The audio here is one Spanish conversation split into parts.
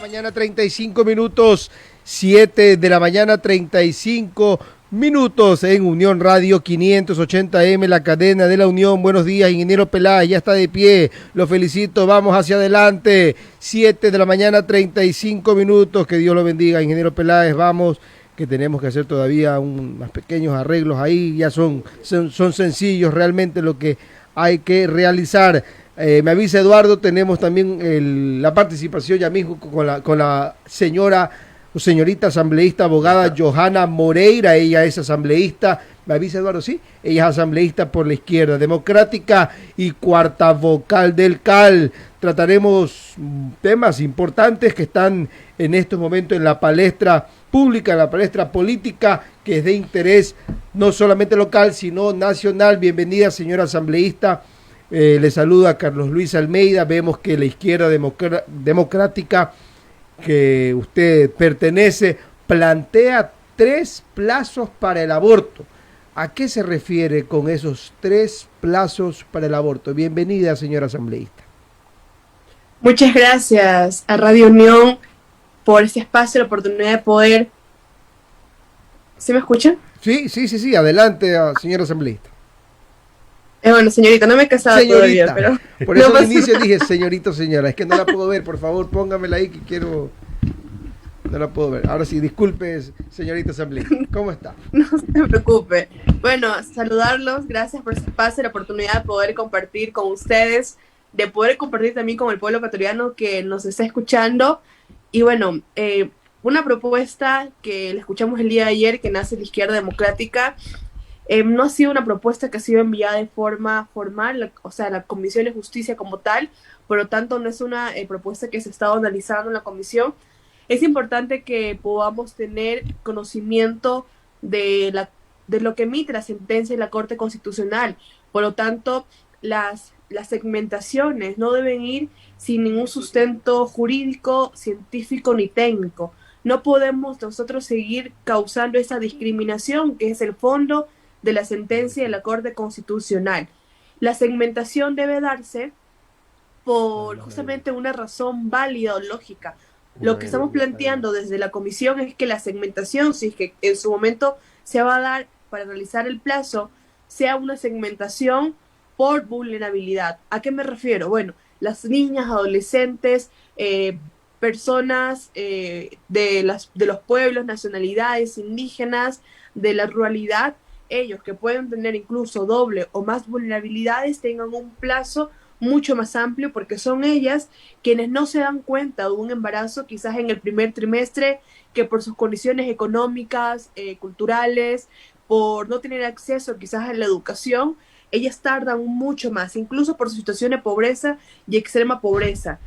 mañana 35 minutos, 7 de la mañana 35 minutos en Unión Radio 580M, la cadena de la Unión. Buenos días, ingeniero Peláez, ya está de pie, lo felicito, vamos hacia adelante. 7 de la mañana 35 minutos, que Dios lo bendiga, ingeniero Peláez, vamos, que tenemos que hacer todavía unos pequeños arreglos ahí, ya son sencillos realmente lo que hay que realizar. Me avisa Eduardo, tenemos también la participación ya mismo con la señorita asambleísta abogada Johanna Moreira. Ella es asambleísta, me avisa Eduardo, sí, ella es asambleísta por la Izquierda Democrática y cuarta vocal del CAL. Trataremos temas importantes que están en estos momentos en la palestra pública, en la palestra política, que es de interés no solamente local, sino nacional. Bienvenida, señora asambleísta. Le saluda Carlos Luis Almeida. Vemos que la Izquierda Democrática que usted pertenece plantea 3 plazos para el aborto. ¿A qué se refiere con esos 3 plazos para el aborto? Bienvenida, señora asambleísta. Muchas gracias a Radio Unión por este espacio, la oportunidad de poder... ¿Sí me escuchan? Sí, adelante, señora asambleísta. Bueno, señorita, no me he casado todavía, pero... Por eso al inicio dije, señorito, señora, es que no la puedo ver, por favor, póngamela ahí que quiero... No la puedo ver. Ahora sí, disculpe, señorita asambleísta. ¿Cómo está? No se preocupe. Bueno, saludarlos, gracias por este espacio, la oportunidad de poder compartir con ustedes, de poder compartir también con el pueblo ecuatoriano que nos está escuchando. Y bueno, una propuesta que le escuchamos el día de ayer, que nace de la Izquierda Democrática, no ha sido una propuesta que ha sido enviada de forma formal, o sea, la Comisión de Justicia como tal, por lo tanto no es una propuesta que se ha estado analizando en la comisión. Es importante que podamos tener conocimiento de lo que emite la sentencia de la Corte Constitucional. Por lo tanto, las segmentaciones no deben ir sin ningún sustento jurídico, científico ni técnico. No podemos nosotros seguir causando esa discriminación que es el fondo de la sentencia de la Corte Constitucional. La segmentación debe darse por justamente una razón válida o lógica. Lo que estamos planteando desde la comisión es que la segmentación, si es que en su momento se va a dar para realizar el plazo, sea una segmentación por vulnerabilidad. ¿A qué me refiero? Bueno, las niñas, adolescentes, personas de los pueblos, nacionalidades indígenas, de la ruralidad, ellos que pueden tener incluso doble o más vulnerabilidades tengan un plazo mucho más amplio, porque son ellas quienes no se dan cuenta de un embarazo quizás en el primer trimestre, que por sus condiciones económicas, culturales, por no tener acceso quizás a la educación, ellas tardan mucho más, incluso por su situación de pobreza y extrema pobreza.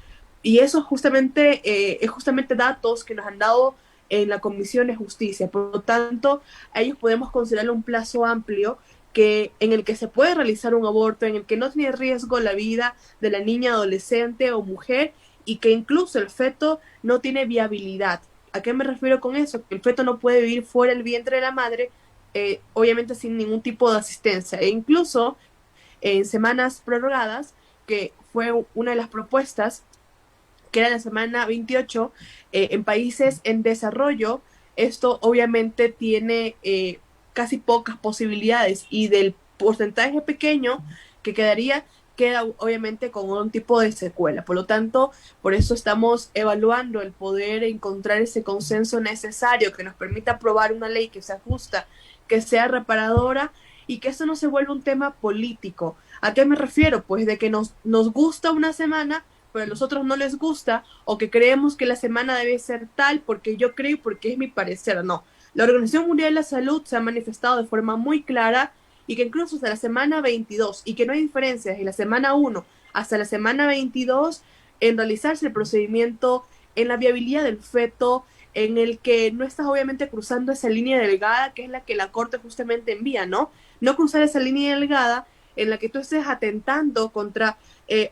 Y eso justamente es justamente datos que nos han dado en la Comisión de Justicia. Por lo tanto, a ellos podemos considerarlo un plazo amplio en el que se puede realizar un aborto, en el que no tiene riesgo la vida de la niña, adolescente o mujer, y que incluso el feto no tiene viabilidad. ¿A qué me refiero con eso? Que el feto no puede vivir fuera del vientre de la madre, obviamente sin ningún tipo de asistencia. E incluso en semanas prorrogadas, que fue una de las propuestas, que era la semana 28, en países en desarrollo, esto obviamente tiene casi pocas posibilidades, y del porcentaje pequeño que queda obviamente con un tipo de secuela. Por lo tanto, por eso estamos evaluando el poder encontrar ese consenso necesario que nos permita aprobar una ley que sea justa, que sea reparadora y que eso no se vuelva un tema político. ¿A qué me refiero? Pues de que nos gusta una semana, pero a los otros no les gusta, o que creemos que la semana debe ser tal porque yo creo y porque es mi parecer. No. La Organización Mundial de la Salud se ha manifestado de forma muy clara, y que incluso hasta la semana 22, y que no hay diferencias en la semana 1 hasta la semana 22, en realizarse el procedimiento, en la viabilidad del feto, en el que no estás obviamente cruzando esa línea delgada que es la que la Corte justamente envía, ¿no? No cruzar esa línea delgada en la que tú estés atentando contra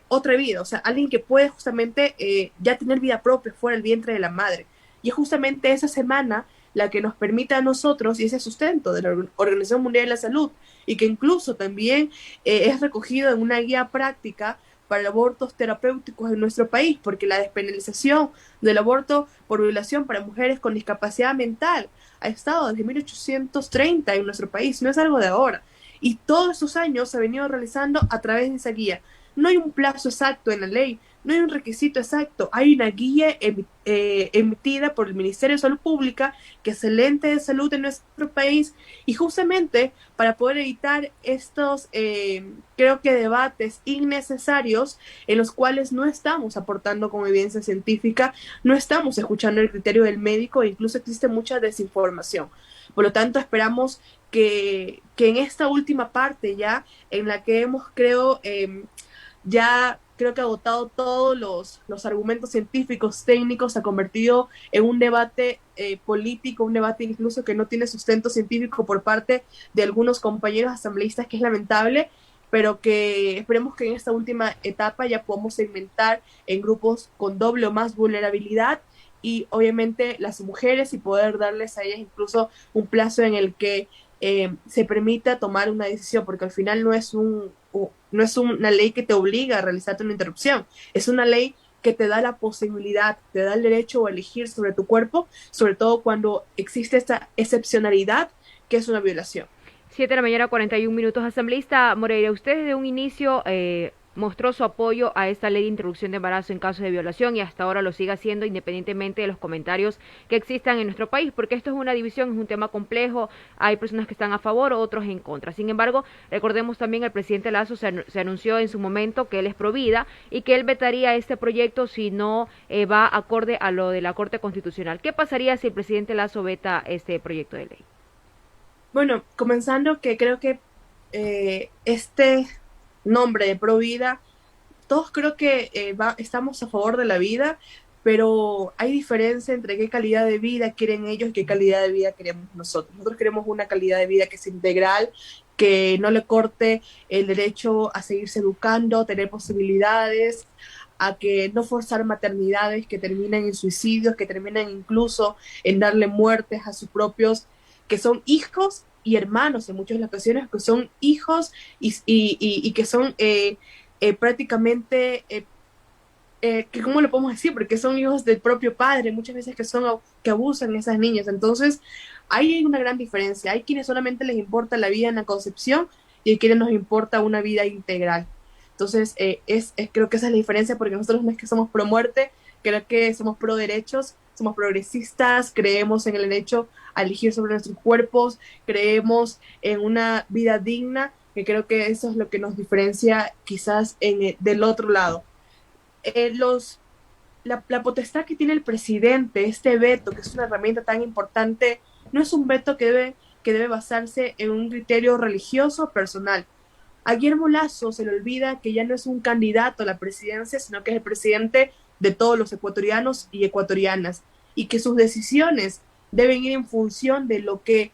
otra vida, o sea, alguien que puede justamente ya tener vida propia fuera del vientre de la madre. Y es justamente esa semana la que nos permite a nosotros, y ese sustento de la Organización Mundial de la Salud, y que incluso también es recogido en una guía práctica para abortos terapéuticos en nuestro país, porque la despenalización del aborto por violación para mujeres con discapacidad mental ha estado desde 1830 en nuestro país, no es algo de ahora. Y todos esos años se ha venido realizando a través de esa guía. No hay un plazo exacto en la ley, no hay un requisito exacto, hay una guía emitida por el Ministerio de Salud Pública, que es el ente de salud de nuestro país, y justamente para poder evitar estos, creo que debates innecesarios en los cuales no estamos aportando con evidencia científica, no estamos escuchando el criterio del médico e incluso existe mucha desinformación. Por lo tanto, esperamos que en esta última parte ya, en la que hemos, ya creo que agotado todos los argumentos científicos, técnicos, se ha convertido en un debate político, un debate incluso que no tiene sustento científico por parte de algunos compañeros asambleístas, que es lamentable, pero que esperemos que en esta última etapa ya podamos segmentar en grupos con doble o más vulnerabilidad y obviamente las mujeres y poder darles a ellas incluso un plazo en el que se permita tomar una decisión, porque al final no es una ley que te obliga a realizarte una interrupción, es una ley que te da la posibilidad, te da el derecho a elegir sobre tu cuerpo, sobre todo cuando existe esta excepcionalidad que es una violación. 7 de la mañana, 41 minutos. Asambleísta Moreira, usted desde un inicio mostró su apoyo a esta ley de interrupción de embarazo en caso de violación y hasta ahora lo sigue haciendo independientemente de los comentarios que existan en nuestro país, porque esto es una división, es un tema complejo, hay personas que están a favor, otros en contra. Sin embargo, recordemos también el presidente Lasso se anunció en su momento que él es pro vida y que él vetaría este proyecto si no va acorde a lo de la Corte Constitucional. ¿Qué pasaría si el presidente Lasso veta este proyecto de ley? Bueno, comenzando que creo que este nombre de pro vida, todos creo que estamos a favor de la vida, pero hay diferencia entre qué calidad de vida quieren ellos y qué calidad de vida queremos nosotros. Nosotros queremos una calidad de vida que es integral, que no le corte el derecho a seguirse educando, tener posibilidades, a que no forzar maternidades que terminan en suicidios, que terminan incluso en darle muertes a sus propios, que son hijos y hermanos en muchas ocasiones, que son hijos y que son prácticamente, que ¿cómo lo podemos decir? Porque son hijos del propio padre, muchas veces que abusan de esas niñas. Entonces, ahí hay una gran diferencia. Hay quienes solamente les importa la vida en la concepción y hay quienes nos importa una vida integral. Entonces, creo que esa es la diferencia, porque nosotros no es que somos pro muerte, creo que somos pro derechos, somos progresistas, creemos en el derecho a elegir sobre nuestros cuerpos, creemos en una vida digna, que creo que eso es lo que nos diferencia quizás del otro lado. La potestad que tiene el presidente, este veto, que es una herramienta tan importante, no es un veto que debe basarse en un criterio religioso o personal. A Guillermo Lasso se le olvida que ya no es un candidato a la presidencia, sino que es el presidente de todos los ecuatorianos y ecuatorianas, y que sus decisiones deben ir en función de lo que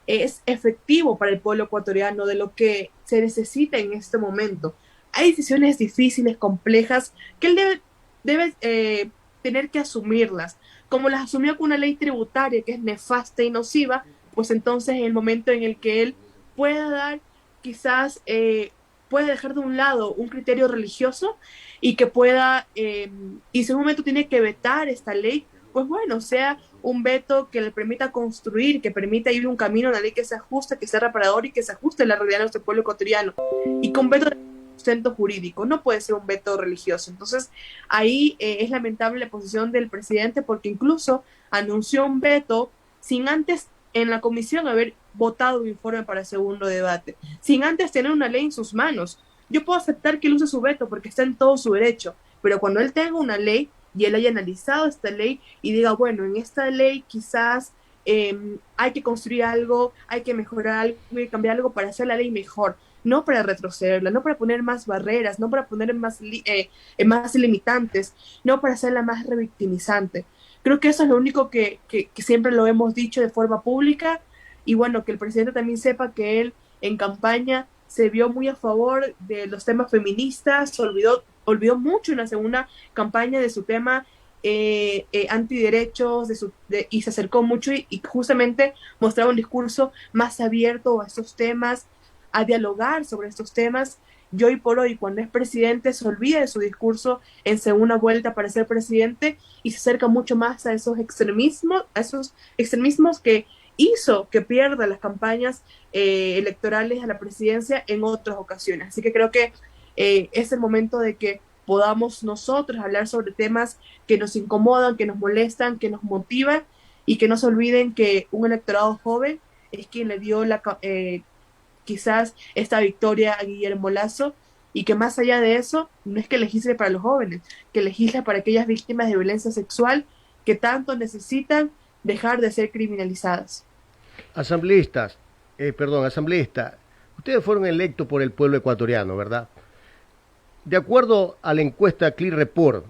es efectivo para el pueblo ecuatoriano, de lo que se necesita en este momento. Hay decisiones difíciles, complejas, que él debe tener que asumirlas, como las asumió con una ley tributaria que es nefasta y nociva, pues entonces en el momento en el que él pueda dar, quizás puede dejar de un lado un criterio religioso y que pueda, y si en un momento tiene que vetar esta ley, pues bueno, sea un veto que le permita construir, que permita ir un camino, una ley que se ajuste, que sea reparador y que se ajuste a la realidad de nuestro pueblo ecuatoriano. Y con veto de sustento jurídico, no puede ser un veto religioso. Entonces, ahí es lamentable la posición del presidente, porque incluso anunció un veto sin antes en la comisión haber votado un informe para el segundo debate, sin antes tener una ley en sus manos. Yo puedo aceptar que él use su veto porque está en todo su derecho, pero cuando él tenga una ley y él haya analizado esta ley y diga, bueno, en esta ley quizás hay que construir algo, hay que mejorar algo, hay que cambiar algo para hacer la ley mejor, no para retrocederla, no para poner más barreras, no para poner más limitantes, no para hacerla más revictimizante. Creo que eso es lo único que siempre lo hemos dicho de forma pública, y bueno, que el presidente también sepa que él en campaña se vio muy a favor de los temas feministas, olvidó mucho en la segunda campaña de su tema antiderechos, y se acercó mucho y justamente mostraba un discurso más abierto a estos temas, a dialogar sobre estos temas, y hoy por hoy, cuando es presidente, se olvida de su discurso en segunda vuelta para ser presidente y se acerca mucho más a esos extremismos que hizo que pierda las campañas electorales a la presidencia en otras ocasiones. Así que creo que es el momento de que podamos nosotros hablar sobre temas que nos incomodan, que nos molestan, que nos motivan y que no se olviden que un electorado joven es quien le dio quizás esta victoria a Guillermo Lasso y que más allá de eso no es que legisle para los jóvenes, que legisle para aquellas víctimas de violencia sexual que tanto necesitan dejar de ser criminalizadas. Asambleísta, ustedes fueron electos por el pueblo ecuatoriano, ¿verdad? De acuerdo a la encuesta Clear Report,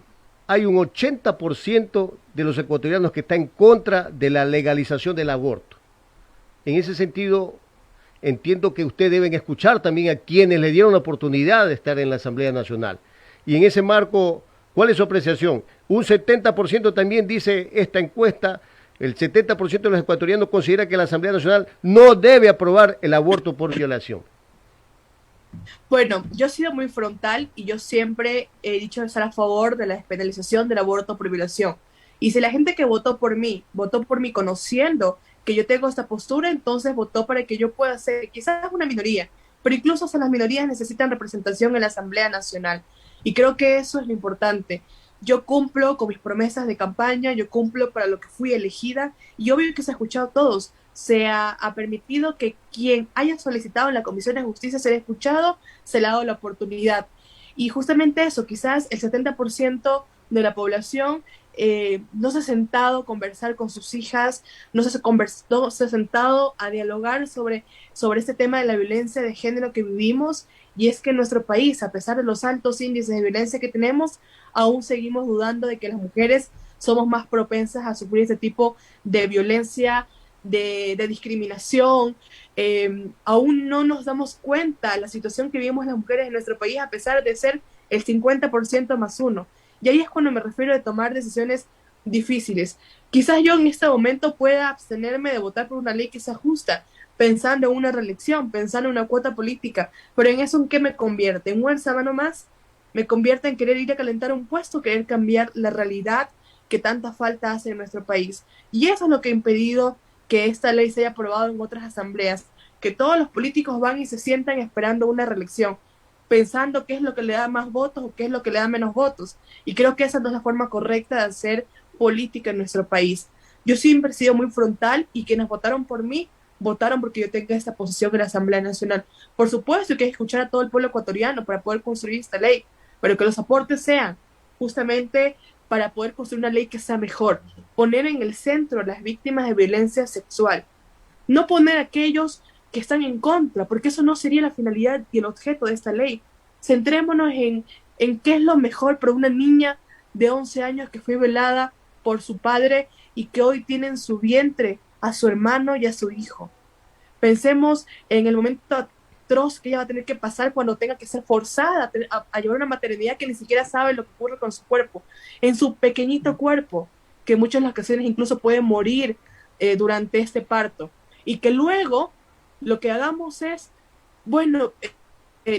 hay un 80% de los ecuatorianos que está en contra de la legalización del aborto. En ese sentido, entiendo que ustedes deben escuchar también a quienes le dieron la oportunidad de estar en la Asamblea Nacional. Y en ese marco, ¿cuál es su apreciación? Un 70% también dice esta encuesta, el 70% de los ecuatorianos considera que la Asamblea Nacional no debe aprobar el aborto por violación. Bueno, yo he sido muy frontal y yo siempre he dicho estar a favor de la despenalización del aborto por violación. Y si la gente que votó por mí conociendo que yo tengo esta postura, entonces votó para que yo pueda ser quizás una minoría, pero incluso las minorías necesitan representación en la Asamblea Nacional. Y creo que eso es lo importante. Yo cumplo con mis promesas de campaña, yo cumplo para lo que fui elegida y obvio que se ha escuchado a todos. Se ha permitido que quien haya solicitado en la Comisión de Justicia ser escuchado, se le ha dado la oportunidad. Y justamente eso, quizás el 70% de la población no se ha sentado a conversar con sus hijas, no se ha sentado a dialogar sobre este tema de la violencia de género que vivimos. Y es que en nuestro país, a pesar de los altos índices de violencia que tenemos, aún seguimos dudando de que las mujeres somos más propensas a sufrir este tipo de violencia, de discriminación. Aún no nos damos cuenta de la situación que vivimos las mujeres en nuestro país, a pesar de ser el 50% más uno. Y ahí es cuando me refiero a tomar decisiones difíciles. Quizás yo en este momento pueda abstenerme de votar por una ley que sea justa, pensando en una reelección, pensando en una cuota política, pero en eso ¿en qué me convierte? ¿En un sábano más? Me convierte en querer ir a calentar un puesto, querer cambiar la realidad que tanta falta hace en nuestro país. Y eso es lo que ha impedido que esta ley se haya aprobado en otras asambleas, que todos los políticos van y se sientan esperando una reelección, pensando qué es lo que le da más votos o qué es lo que le da menos votos. Y creo que esa no es la forma correcta de hacer política en nuestro país. Yo siempre he sido muy frontal y quienes votaron por mí, votaron porque yo tenga esta posición en la Asamblea Nacional. Por supuesto que hay que escuchar a todo el pueblo ecuatoriano para poder construir esta ley, pero que los aportes sean justamente para poder construir una ley que sea mejor, poner en el centro a las víctimas de violencia sexual, no poner a aquellos que están en contra, porque eso no sería la finalidad y el objeto de esta ley. Centrémonos en qué es lo mejor para una niña de 11 años que fue violada por su padre y que hoy tiene en su vientre a su hermano y a su hijo. Pensemos en el momento atroz que ella va a tener que pasar cuando tenga que ser forzada a llevar una maternidad que ni siquiera sabe lo que ocurre con su cuerpo, en su pequeñito cuerpo, que en muchas ocasiones incluso puede morir durante este parto. Y que luego lo que hagamos es, bueno,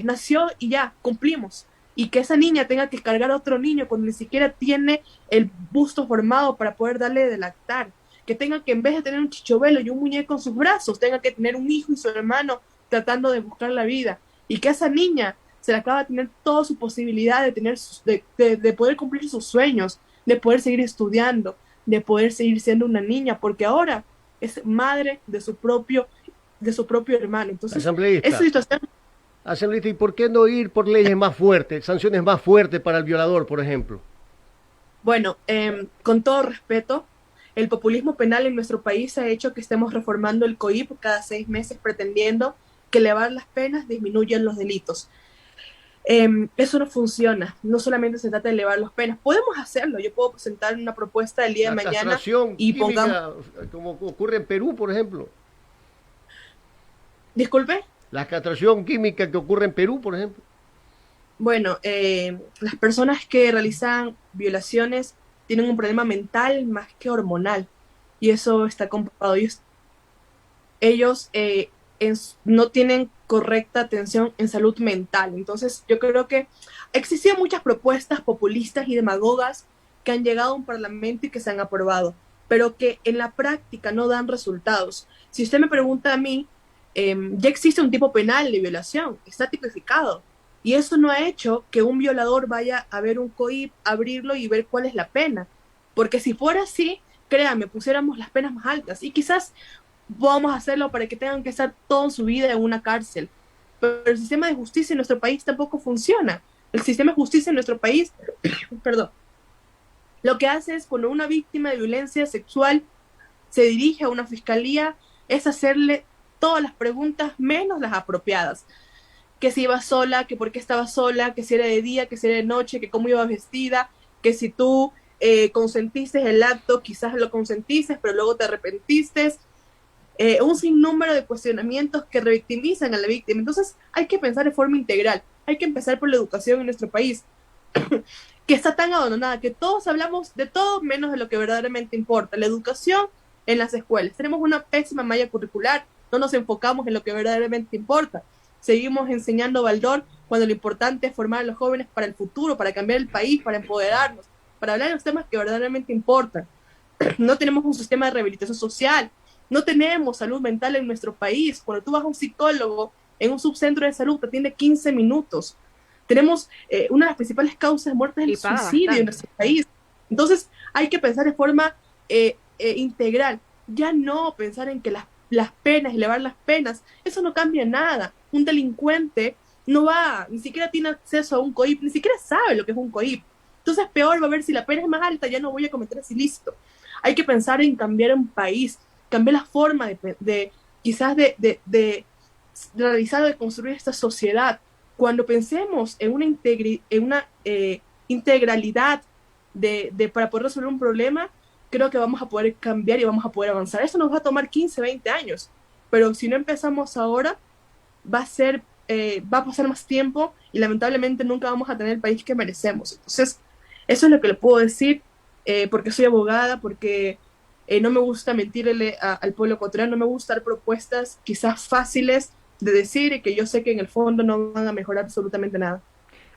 nació y ya, cumplimos. Y que esa niña tenga que cargar a otro niño cuando ni siquiera tiene el busto formado para poder darle de lactar. Que tenga que, en vez de tener un chichobelo y un muñeco en sus brazos, tenga que tener un hijo y su hermano tratando de buscar la vida. Y que esa niña se le acaba de tener toda su posibilidad de tener de poder cumplir sus sueños, de poder seguir estudiando, de poder seguir siendo una niña, porque ahora es madre de su propio hermano. Entonces, esa situación... Asambleísta, ¿y por qué no ir por leyes más fuertes, sanciones más fuertes para el violador, por ejemplo? Bueno, con todo respeto, el populismo penal en nuestro país ha hecho que estemos reformando el COIP cada 6 meses pretendiendo que elevar las penas disminuyan los delitos. Eso no funciona, no solamente se trata de elevar las penas, podemos hacerlo, yo puedo presentar una propuesta el día de mañana y pongamos... como ocurre en Perú, por ejemplo. ¿Disculpe? La castración química que ocurre en Perú, por ejemplo. Bueno, las personas que realizan violaciones tienen un problema mental más que hormonal, y eso está comprobado. Ellos no tienen correcta atención en salud mental. Entonces, yo creo que existían muchas propuestas populistas y demagogas que han llegado a un parlamento y que se han aprobado, pero que en la práctica no dan resultados. Si usted me pregunta a mí, ya existe un tipo penal de violación, está tipificado, y eso no ha hecho que un violador vaya a ver un COIP, abrirlo y ver cuál es la pena, porque si fuera así, créanme, pusiéramos las penas más altas, y quizás vamos a hacerlo para que tengan que estar toda su vida en una cárcel, pero el sistema de justicia en nuestro país tampoco funciona. El sistema de justicia en nuestro país, perdón, lo que hace es cuando una víctima de violencia sexual se dirige a una fiscalía, es hacerle todas las preguntas menos las apropiadas. Que si iba sola, que por qué estaba sola, que si era de día, que si era de noche, que cómo iba vestida, que si tú consentiste el acto, quizás lo consentiste, pero luego te arrepentiste. Un sinnúmero de cuestionamientos que revictimizan a la víctima. Entonces hay que pensar de forma integral. Hay que empezar por la educación en nuestro país, que está tan abandonada, que todos hablamos de todo menos de lo que verdaderamente importa. La educación en las escuelas. Tenemos una pésima malla curricular, no nos enfocamos en lo que verdaderamente importa. Seguimos enseñando baldor cuando lo importante es formar a los jóvenes para el futuro, para cambiar el país, para empoderarnos, para hablar de los temas que verdaderamente importan. No tenemos un sistema de rehabilitación social, no tenemos salud mental en nuestro país. Cuando tú vas a un psicólogo en un subcentro de salud, te atiende 15 minutos. Tenemos una de las principales causas de muerte es el suicidio en nuestro país. Entonces hay que pensar de forma integral, ya no pensar en que las penas, elevar las penas, eso no cambia nada. Un delincuente no va, ni siquiera tiene acceso a un COIP, ni siquiera sabe lo que es un COIP. Entonces peor va a ver si la pena es más alta, ya no voy a cometer ese ilícito. Hay que pensar en cambiar un país, cambiar la forma de realizar o de construir esta sociedad. Cuando pensemos en una integralidad para poder resolver un problema, creo que vamos a poder cambiar y vamos a poder avanzar. Eso nos va a tomar 15, 20 años, pero si no empezamos ahora, va a pasar más tiempo y lamentablemente nunca vamos a tener el país que merecemos. Entonces, eso es lo que le puedo decir, porque soy abogada, porque no me gusta mentirle al pueblo ecuatoriano, no me gusta dar propuestas quizás fáciles de decir y que yo sé que en el fondo no van a mejorar absolutamente nada.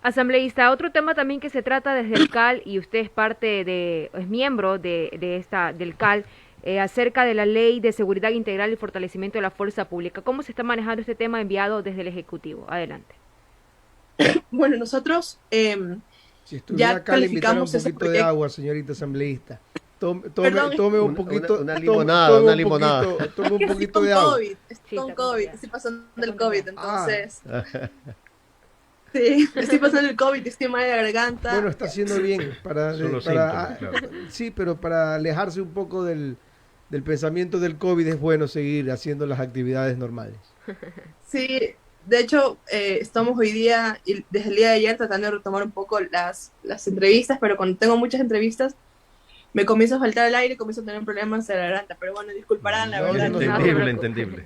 Asambleísta, otro tema también que se trata desde el CAL, y usted es miembro del CAL, acerca de la Ley de Seguridad Integral y Fortalecimiento de la Fuerza Pública. ¿Cómo se está manejando este tema enviado desde el Ejecutivo? Adelante. Bueno, nosotros si ya calificamos un poquito de agua, señorita asambleísta. Tome un poquito, una limonada. Tome un poquito de agua. Estoy con COVID, estoy pasando el COVID, entonces. Sí, estoy pasando el COVID, estoy mal de la garganta. Bueno, está haciendo bien sí, pero para alejarse un poco del pensamiento del COVID es bueno seguir haciendo las actividades normales. Sí, de hecho, estamos hoy día, y desde el día de ayer, tratando de retomar un poco las entrevistas, pero cuando tengo muchas entrevistas, me comienza a faltar el aire, comienzo a tener problemas en la garganta, pero bueno, disculparán, la verdad. Entendible.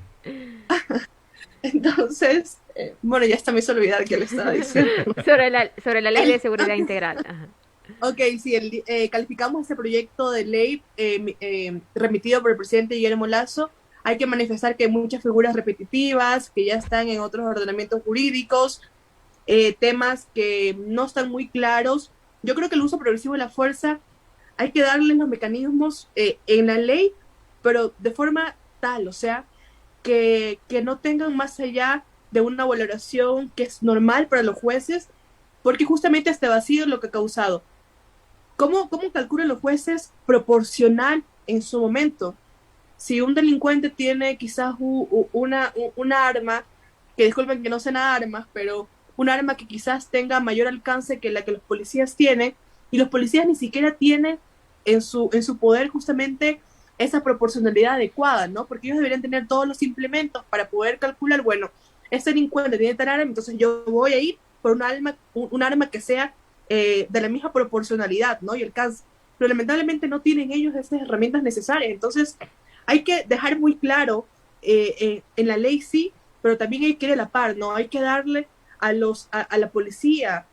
Entonces, bueno, ya hasta me hizo olvidar que le estaba diciendo. sobre la Ley de Seguridad Integral. Ajá. Ok, sí, calificamos este proyecto de ley remitido por el presidente Guillermo Lasso. Hay que manifestar que hay muchas figuras repetitivas que ya están en otros ordenamientos jurídicos, temas que no están muy claros. Yo creo que el uso progresivo de la fuerza hay que darle los mecanismos en la ley, pero de forma tal, o sea, que no tengan más allá de una valoración que es normal para los jueces, porque justamente este vacío es lo que ha causado. ¿Cómo calculan los jueces proporcional en su momento? Si un delincuente tiene quizás una arma, que disculpen que no sé nada de armas, pero un arma que quizás tenga mayor alcance que la que los policías tienen, y los policías ni siquiera tienen en su poder justamente esa proporcionalidad adecuada, ¿no? Porque ellos deberían tener todos los implementos para poder calcular, bueno, este delincuente tiene tal arma, entonces yo voy a ir por un arma que sea de la misma proporcionalidad, ¿no? Y alcance. Pero lamentablemente no tienen ellos esas herramientas necesarias. Entonces hay que dejar muy claro en la ley sí, pero también hay que ir a la par, ¿no? Hay que darle a la policía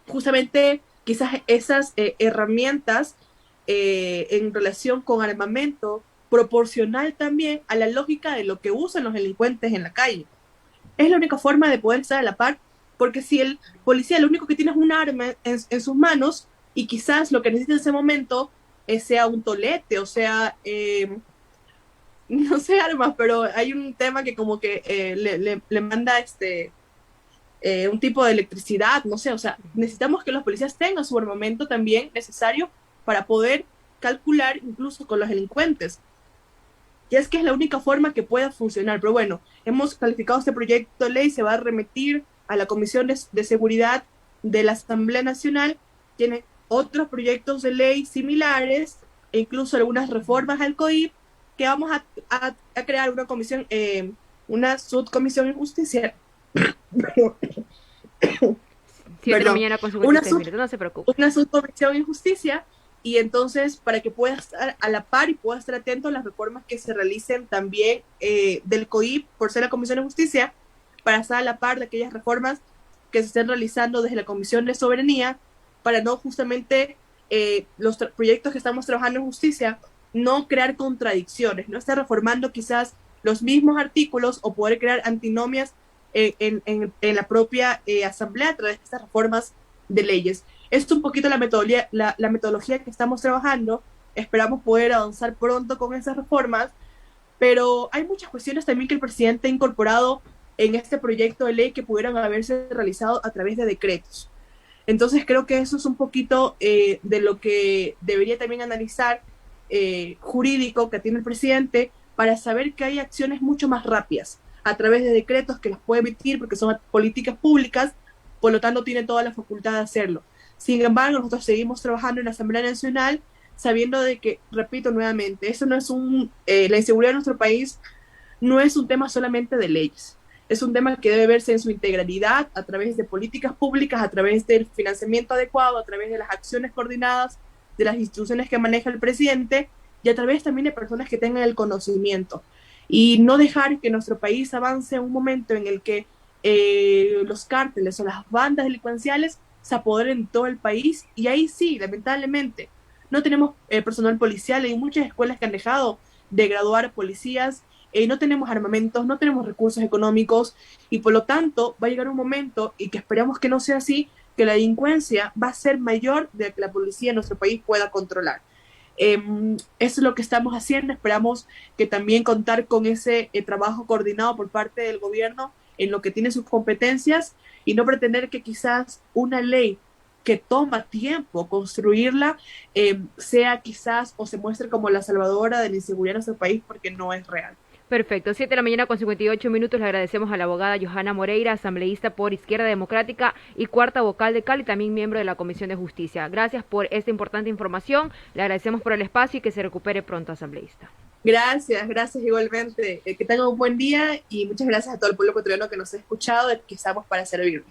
justamente quizás esas herramientas en relación con armamento, proporcional también a la lógica de lo que usan los delincuentes en la calle. Es la única forma de poder estar a la par, porque si el policía lo único que tiene es un arma en sus manos y quizás lo que necesita en ese momento sea un tolete, o sea, no sé armas, pero hay un tema que como que le manda un tipo de electricidad, no sé, o sea, necesitamos que los policías tengan su armamento también necesario para poder calcular incluso con los delincuentes. Y es que es la única forma que pueda funcionar. Pero bueno, hemos calificado este proyecto de ley, se va a remitir a la Comisión de Seguridad de la Asamblea Nacional, tiene otros proyectos de ley similares e incluso algunas reformas al COIP, que vamos a crear una comisión, una subcomisión en justicia. 7 de la mañana con 56 minutos, no se preocupe. Una subcomisión en justicia, y entonces para que pueda estar a la par y pueda estar atento a las reformas que se realicen también del COIP, por ser la Comisión de Justicia, para estar a la par de aquellas reformas que se estén realizando desde la Comisión de Soberanía, para no justamente los proyectos que estamos trabajando en justicia, no crear contradicciones, no estar reformando quizás los mismos artículos o poder crear antinomias en la propia asamblea a través de estas reformas de leyes. Esto es un poquito la metodología que estamos trabajando. Esperamos poder avanzar pronto con esas reformas, pero hay muchas cuestiones también que el presidente ha incorporado en este proyecto de ley que pudieran haberse realizado a través de decretos. Entonces creo que eso es un poquito de lo que debería también analizar jurídico que tiene el presidente, para saber que hay acciones mucho más rápidas a través de decretos que las puede emitir porque son políticas públicas, por lo tanto tiene toda la facultad de hacerlo. Sin embargo, nosotros seguimos trabajando en la Asamblea Nacional sabiendo de que, repito nuevamente, eso no es la inseguridad de nuestro país no es un tema solamente de leyes, es un tema que debe verse en su integralidad a través de políticas públicas, a través del financiamiento adecuado, a través de las acciones coordinadas de las instituciones que maneja el presidente y a través también de personas que tengan el conocimiento. Y no dejar que nuestro país avance a un momento en el que los cárteles o las bandas delincuenciales se apoderen en todo el país, y ahí sí, lamentablemente, no tenemos personal policial. Hay muchas escuelas que han dejado de graduar policías, no tenemos armamentos, no tenemos recursos económicos, y por lo tanto va a llegar un momento, y que esperamos que no sea así, que la delincuencia va a ser mayor de que la policía en nuestro país pueda controlar. Eso es lo que estamos haciendo. Esperamos que también contar con ese trabajo coordinado por parte del gobierno en lo que tiene sus competencias, y no pretender que quizás una ley que toma tiempo construirla sea quizás o se muestre como la salvadora de la inseguridad en nuestro país, porque no es real. Perfecto, 7 de la mañana con 58 minutos. Le agradecemos a la abogada Johanna Moreira, asambleísta por Izquierda Democrática y cuarta vocal de Cali, también miembro de la Comisión de Justicia. Gracias por esta importante información, le agradecemos por el espacio y que se recupere pronto, asambleísta. Gracias igualmente. Que tengan un buen día y muchas gracias a todo el pueblo ecuatoriano que nos ha escuchado, que estamos para servirles.